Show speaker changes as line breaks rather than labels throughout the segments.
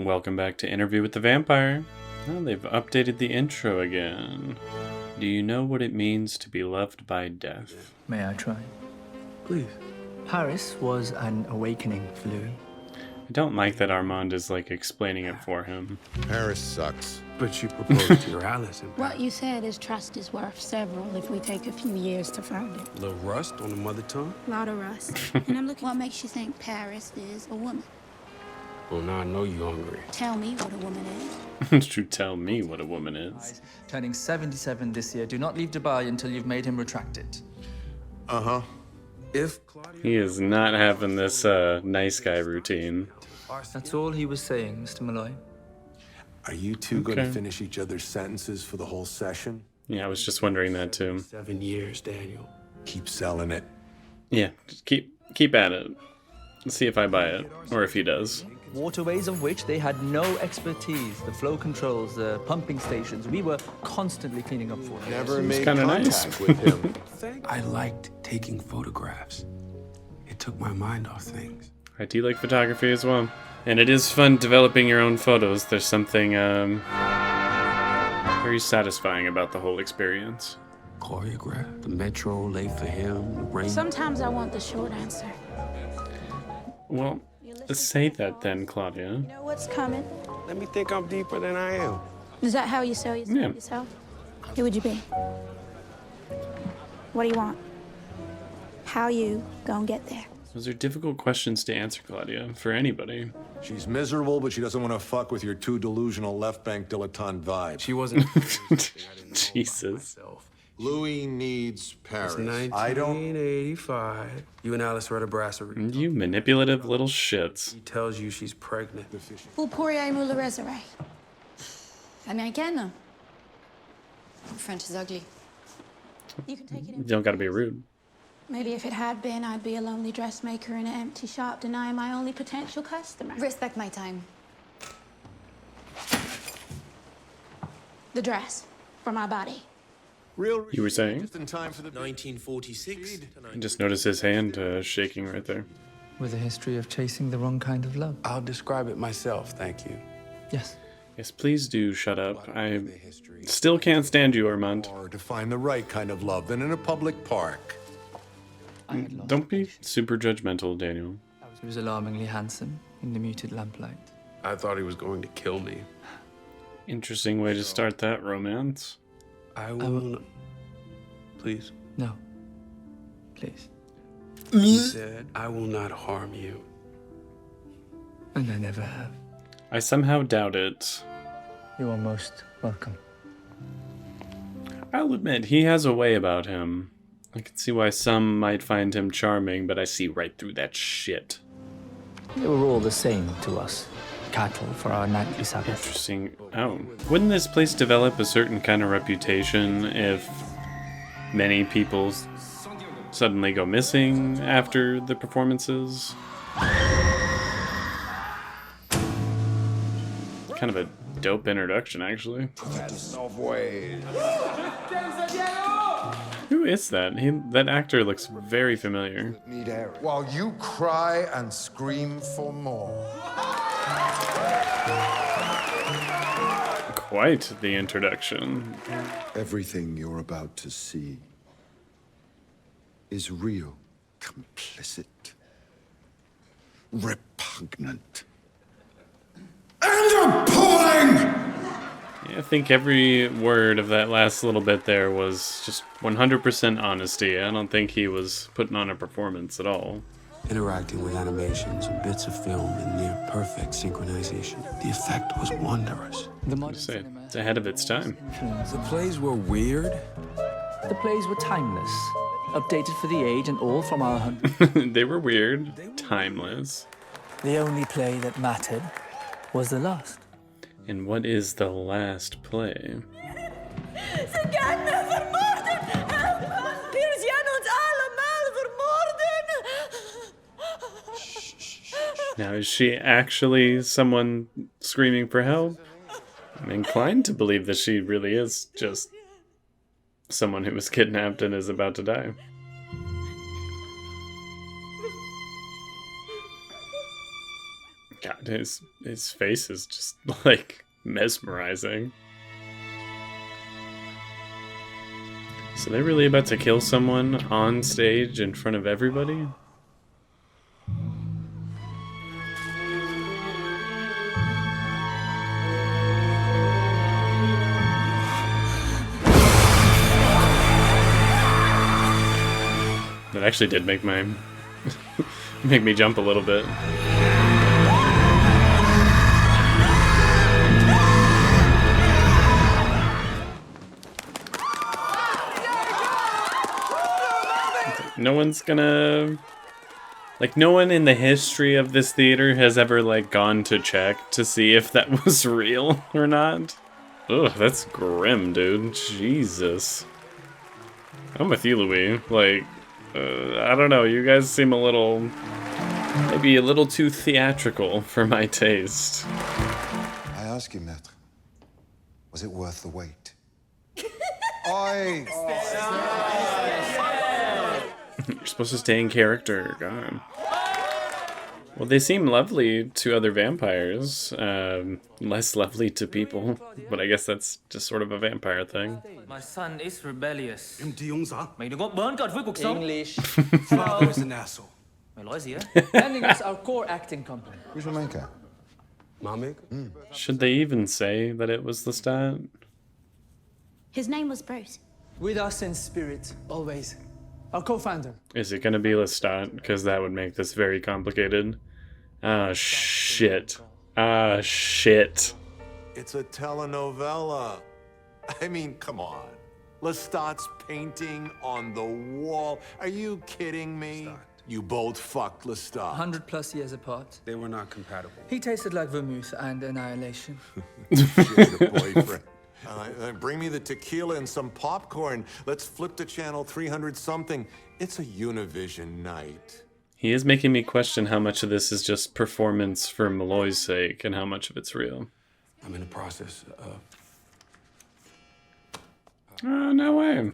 Welcome back to Interview with the Vampire. Well, they've updated the intro again. Do you know what it means to be loved by death?
May I try?
Please.
Paris was an awakening for Louis.
I don't like that Armand is explaining it for him.
Paris sucks. But you proposed to your Alice in Paris.
What you said is trust is worth several if we take a few years to find it.
A little rust on the mother tongue?
A lot of rust. And I'm looking. What makes you think Paris is a woman?
Well, now I know you hungry.
Tell me what a woman is.
To tell me what a woman is.
Turning 77 this year. Do not leave Dubai until you've made him retract it.
Uh-huh. If Claudia...
He is not having this nice guy routine.
That's all he was saying, Mr. Malloy.
Are you two going to finish each other's sentences for the whole session?
Yeah, I was just wondering that too.
7 years, Daniel.
Keep selling it.
Yeah, just keep at it. Let's see if I buy it, or if he does.
Waterways of which they had no expertise. The flow controls, the pumping stations. We were constantly cleaning up for them.
Never made
kinda
contact
nice.
with him.
I liked taking photographs. It took my mind off things.
I do like photography as well. And it is fun developing your own photos. There's something very satisfying about the whole experience.
Choreograph, the metro, late for him, the rain.
Sometimes I want the short answer.
Well, say that then, Claudia.
You know what's coming?
Let me think I'm deeper than I am.
Is that how you sell yourself? Who would you be? What do you want? How you gonna get there?
Those are difficult questions to answer, Claudia, for anybody.
She's miserable, but she doesn't want to fuck with your two delusional left bank dilettante vibes.
She wasn't...
Jesus.
Louis needs Paris.
It's
I don't...
1985. You and Alice were at a brasserie.
You manipulative little shits.
He tells you she's pregnant.
Vous pourriez me le réserver.
Américaine? French is ugly.
You can take it
You
in.
don't gotta be rude.
Maybe if it had been, I'd be a lonely dressmaker in an empty shop denying my only potential customer.
Respect my time.
The dress for my body.
Real
You were saying?
Just in time for the...
1946.
I just noticed his hand shaking right there.
With a history of chasing the wrong kind of love.
I'll describe it myself, thank you.
Yes.
Yes, please do shut up. I still can't stand you, Armand.
Or to find the right kind of love than in a public park.
I had lost.
Don't be super judgmental, Daniel.
He was alarmingly handsome in the muted lamplight.
I thought he was going to kill me.
Interesting way to start that romance.
I will... Please.
No. Please.
He said, I will not harm you.
And I never have.
I somehow doubt it.
You are most welcome.
I'll admit, he has a way about him. I can see why some might find him charming, but I see right through that shit.
They were all the same to us. Cattle for our nightly Sabbath.
Interesting. Oh. Wouldn't this place develop a certain kind of reputation if many people suddenly go missing after the performances? Kind of a dope introduction, actually. Who is that? That actor looks very familiar.
While you cry and scream for more.
Quite the introduction.
Everything you're about to see is real, complicit, repugnant, and appalling!
Yeah, I think every word of that last little bit there was just 100% honesty. I don't think he was putting on a performance at all.
Interacting with animations and bits of film in near perfect synchronization. The effect was wondrous.
The modern
Say,
cinema
it's ahead of its time.
influence.
The plays were weird.
The plays were timeless, updated for the age, and all from our hundred.
They were weird, timeless.
The only play that mattered was the last.
And what is the last play? Now, is she actually someone screaming for help? I'm inclined to believe that she really is just someone who was kidnapped and is about to die. God, his face is just like mesmerizing. So they're really about to kill someone on stage in front of everybody? That actually did make my make me jump a little bit. No one's gonna... Like, no one in the history of this theater has ever, like, gone to check to see if that was real or not. Ugh, that's grim, dude. Jesus. I'm with you, Louis. Like, I don't know, you guys seem a little... maybe a little too theatrical for my taste.
I ask you, Maître, was it worth the wait? Oi!
You're supposed to stay in character, God. Well, they seem lovely to other vampires, less lovely to people, but I guess that's just sort of a vampire thing.
My son is rebellious. Mày đừng có bỡn cợt với cuộc sống.
English.
Father's an asshole.
Mày nói gì á?
Landing is our core acting company.
Who's your maker?
My maker?
Should they even say that it was Lestat?
His name was Bruce.
With us in spirit, always. Our co-founder.
Is it gonna be Lestat? Because that would make this very complicated. Ah, shit. Ah, shit.
It's a telenovela. I mean, come on. Lestat's painting on the wall. Are you kidding me? You both fucked Lestat.
100+ years apart.
They were not compatible.
He tasted like vermouth and annihilation.
Shit, a boyfriend. Bring me the tequila and some popcorn. Let's flip to channel 300-something. It's a Univision night.
He is making me question how much of this is just performance for Malloy's sake and how much of it's real.
I'm in the process of...
Oh, no way.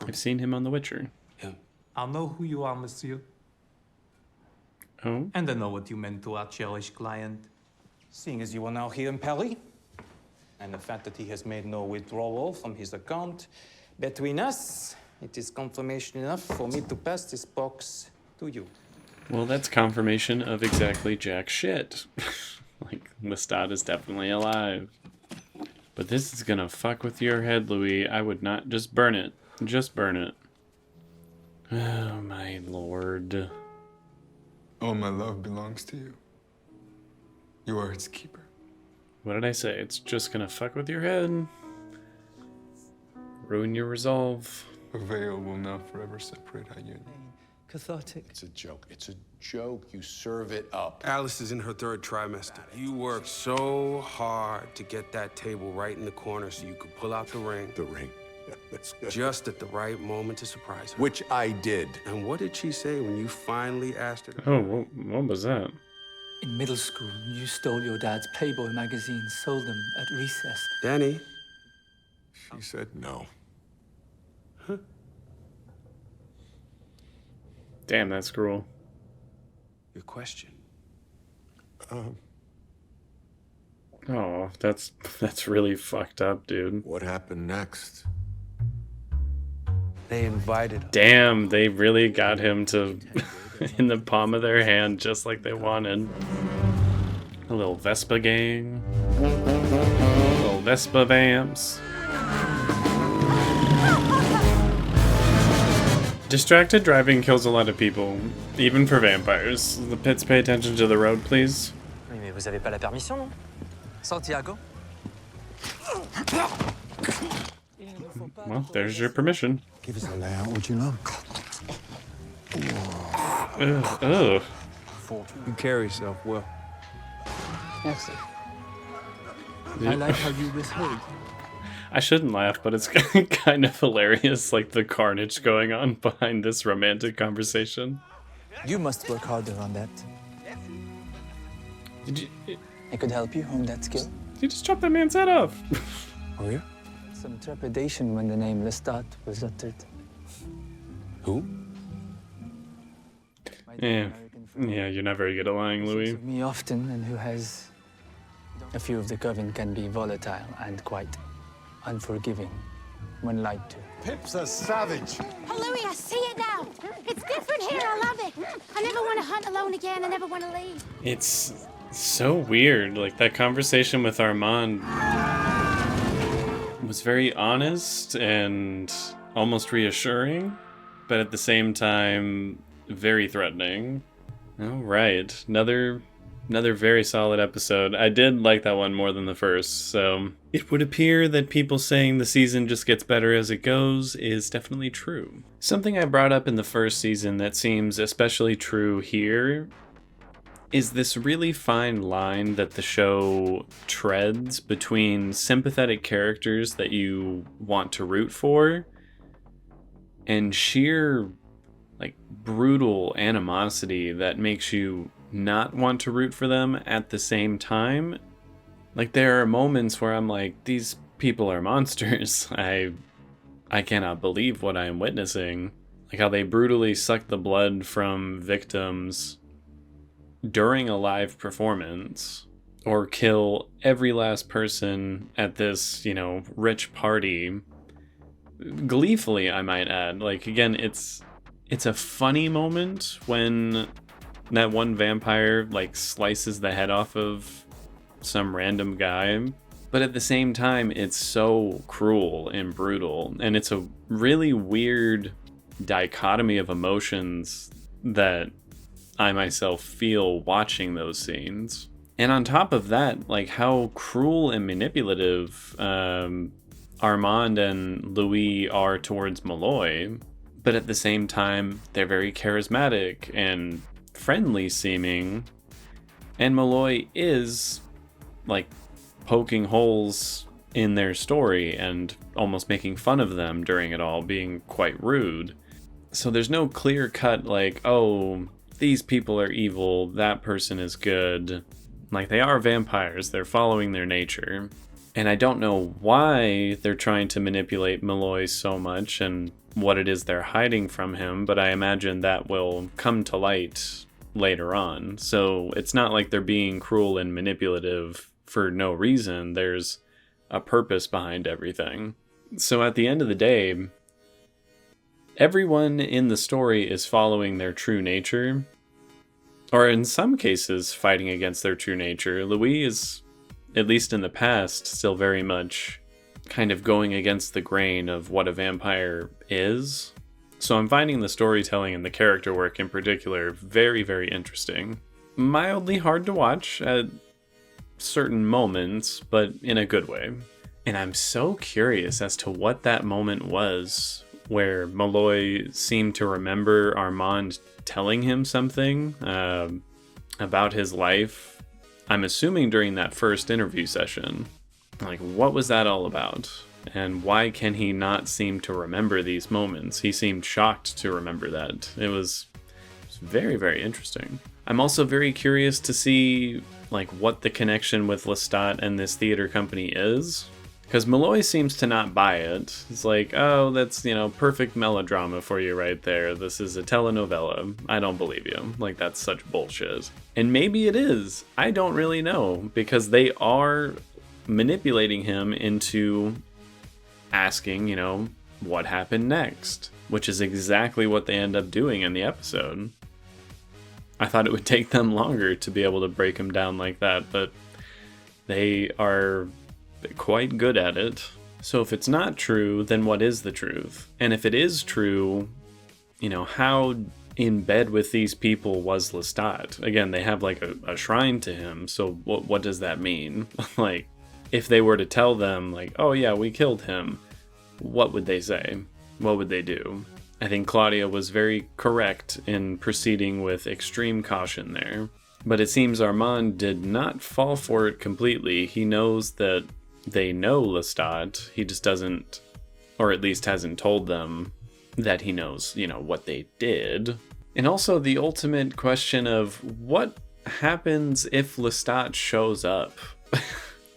I've seen him on The Witcher.
him.
I know who you are, monsieur.
Oh?
And I know what you meant to our cherished client. Seeing as you are now here in Paris, and the fact that he has made no withdrawal from his account, between us, it is confirmation enough for me to pass this box to you.
Well, that's confirmation of exactly jack shit. Like, Lestat is definitely alive. But this is gonna fuck with your head, Louis. I would not... Just burn it. Just burn it. Oh, my lord.
All my love belongs to you. You are its keeper.
What did I say? It's just gonna fuck with your head. Ruin your resolve.
A veil will not forever separate our union.
Cathartic.
It's a joke. It's a joke. You serve it up.
Alice is in her 3rd trimester. You worked so hard to get that table right in the corner so you could pull out the ring.
The ring. Yeah, that's good.
Just at the right moment to surprise her.
Which I did.
And what did she say when you finally asked her?
Oh, what was that?
In middle school, you stole your dad's Playboy magazine, sold them at recess.
Danny.
She said no.
Damn, that's cruel.
Your question.
Oh, that's really fucked up, dude.
What happened next?
They invited us.
Damn, they really got him to in the palm of their hand just like they wanted. A little Vespa gang. A little Vespa vamps. Distracted driving kills a lot of people, even for vampires. The pits, pay attention to the road, please.
Oui, mais vous avez pas la permission, non?
Santiago.
Well, there's your permission.
Give us a layout, would you love?
Ugh, ugh.
You carry yourself well. Merci. I like how you withhold.
I shouldn't laugh, but it's kind of hilarious, like the carnage going on behind this romantic conversation.
You must work harder on that.
Did
I could help you hone that skill.
you just chop that man's head off?
Oh, yeah? Some trepidation when the name Lestat was uttered.
Who?
My
Yeah.
American
Yeah, you're not very good at lying, Louis.
Me often, and who has a few of the coven can be volatile and quite unforgiving when lied to.
Pip's a savage.
Oh, Louis, I see it now. It's different here. I love it. I never want to hunt alone again. I never want to leave.
It's so weird. Like, that conversation with Armand was very honest and almost reassuring, but at the same time, very threatening. All right, another very solid episode. I did like that one more than the first, so it would appear that people saying the season just gets better as it goes is definitely true. Something I brought up in the first season that seems especially true here is this really fine line that the show treads between sympathetic characters that you want to root for and sheer, like, brutal animosity that makes you not want to root for them at the same time. Like, there are moments where I'm like, these people are monsters. I cannot believe what I am witnessing. Like how they brutally suck the blood from victims during a live performance, or kill every last person at this, rich party. Gleefully, I might add. Like, again, it's a funny moment when that one vampire, like, slices the head off of some random guy. But at the same time, it's so cruel and brutal. And it's a really weird dichotomy of emotions that I myself feel watching those scenes. And on top of that, like, how cruel and manipulative Armand and Louis are towards Malloy. But at the same time, they're very charismatic and friendly seeming. And Malloy is, like, poking holes in their story and almost making fun of them during it all, being quite rude. So there's no clear cut, like, oh, these people are evil, that person is good. Like, they are vampires, they're following their nature. And I don't know why they're trying to manipulate Malloy so much and what it is they're hiding from him, but I imagine that will come to light later on. So it's not like they're being cruel and manipulative for no reason. There's a purpose behind everything. So at the end of the day, everyone in the story is following their true nature, or in some cases fighting against their true nature. Louis is, at least in the past, still very much kind of going against the grain of what a vampire is. So I'm finding the storytelling and the character work in particular very, very interesting. Mildly hard to watch at certain moments, but in a good way. And I'm so curious as to what that moment was where Malloy seemed to remember Armand telling him something about his life. I'm assuming during that first interview session. Like, what was that all about? And why can he not seem to remember these moments? He seemed shocked to remember that. It was very, very interesting. I'm also very curious to see, like, what the connection with Lestat and this theater company is. Because Malloy seems to not buy it. It's like, oh, that's, perfect melodrama for you right there. This is a telenovela. I don't believe you. Like, that's such bullshit. And maybe it is. I don't really know. Because they are manipulating him into asking, what happened next. Which is exactly what they end up doing in the episode. I thought it would take them longer to be able to break him down like that, but they are quite good at it. So if it's not true, then what is the truth? And if it is true, how in bed with these people was Lestat? Again, they have like a shrine to him, so what does that mean? Like, if they were to tell them, like, oh yeah, we killed him, what would they say? What would they do? I think Claudia was very correct in proceeding with extreme caution there. But it seems Armand did not fall for it completely. He knows that they know Lestat. He just doesn't, or at least hasn't told them that he knows, what they did. And also the ultimate question of what happens if Lestat shows up?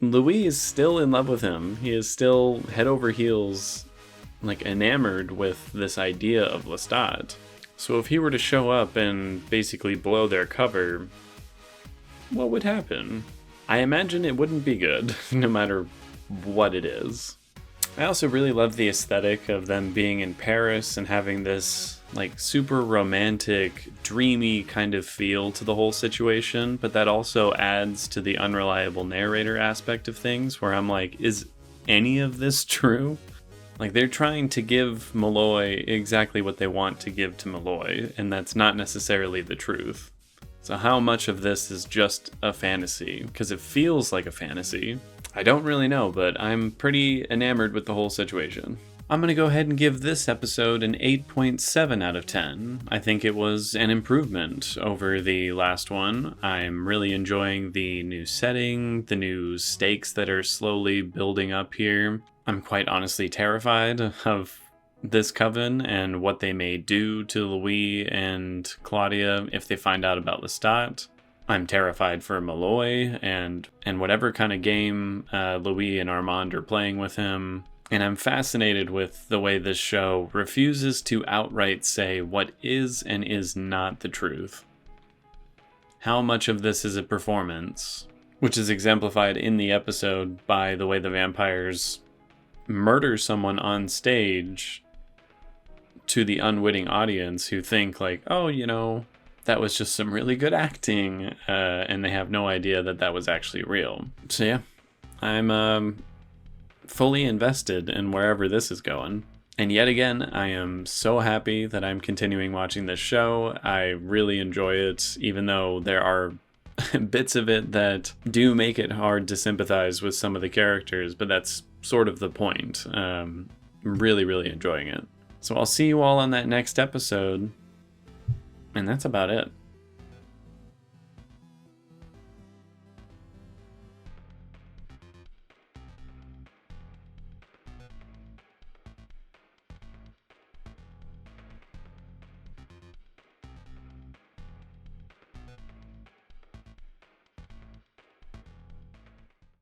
Louis is still in love with him. He is still head over heels, like, enamored with this idea of Lestat. So if he were to show up and basically blow their cover, what would happen? I imagine it wouldn't be good, no matter what it is. I also really love the aesthetic of them being in Paris and having this like super romantic, dreamy kind of feel to the whole situation, but that also adds to the unreliable narrator aspect of things where I'm like, is any of this true? Like, they're trying to give Malloy exactly what they want to give to Malloy, and that's not necessarily the truth. So how much of this is just a fantasy? Because it feels like a fantasy. I don't really know, but I'm pretty enamored with the whole situation. I'm going to go ahead and give this episode an 8.7 out of 10. I think it was an improvement over the last one. I'm really enjoying the new setting, the new stakes that are slowly building up here. I'm quite honestly terrified of this coven and what they may do to Louis and Claudia if they find out about Lestat. I'm terrified for Malloy and whatever kind of game Louis and Armand are playing with him. And I'm fascinated with the way this show refuses to outright say what is and is not the truth. How much of this is a performance, which is exemplified in the episode by the way the vampires murder someone on stage to the unwitting audience who think like, oh, you know, that was just some really good acting, and they have no idea that that was actually real. So yeah, I'm fully invested in wherever this is going. And yet again, I am so happy that I'm continuing watching this show. I really enjoy it, even though there are bits of it that do make it hard to sympathize with some of the characters, but that's sort of the point. Really, really enjoying it. So I'll see you all on that next episode, and that's about it.